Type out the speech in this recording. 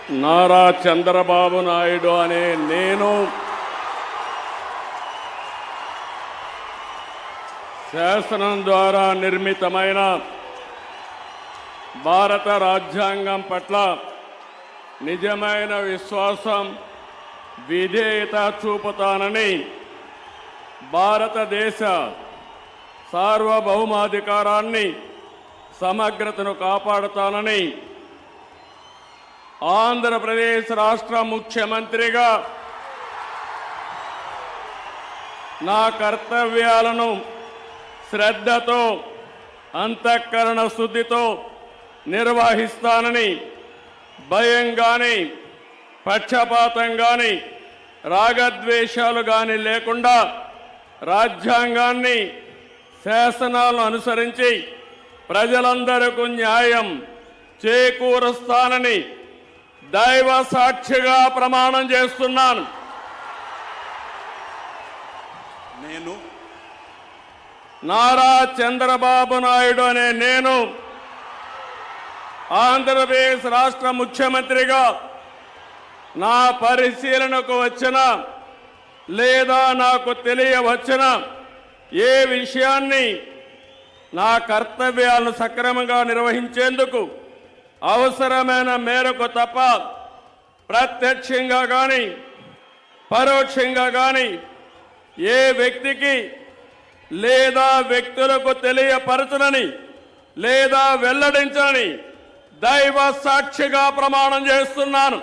నారా చంద్రబాబు నాయుడు అనే నేను శాసనం ద్వారా నిర్మితమైన భారత రాజ్యాంగం పట్ల నిజమైన విశ్వాసం, విధేయత చూపుతానని, భారతదేశ సార్వభౌమాధికారాన్ని, సమగ్రతను కాపాడుతానని ఆంధ్రప్రదేశ్ రాష్ట్ర ముఖ్యమంత్రిగా నా కర్తవ్యాలను శ్రద్ధతో, అంతఃకరణ శుద్ధితో నిర్వహిస్తానని, భయం గాని, పక్షపాతం గాని, రాగద్వేషాలు గాని లేకుండా రాజ్యాంగాన్ని, శాసనాలను అనుసరించి ప్రజలందరికీ న్యాయం చేకూరుస్తానని దైవ సాక్షిగా ప్రమాణం చేస్తున్నాను. నేను నారా చంద్రబాబు నాయుడు అనే నేను ఆంధ్రప్రదేశ్ రాష్ట్ర ముఖ్యమంత్రిగా నా పరిశీలనకు వచ్చిన లేదా నాకు తెలియవచ్చిన ఏ విషయాన్ని నా కర్తవ్యాలను సక్రమంగా నిర్వహించేందుకు అవసరమైన మేరకు తప్ప ప్రత్యక్షంగా కానీ పరోక్షంగా కానీ ఏ వ్యక్తికి లేదా వ్యక్తులకు తెలియపరచనని లేదా వెల్లడించని దైవ సాక్షిగా ప్రమాణం చేస్తున్నాను.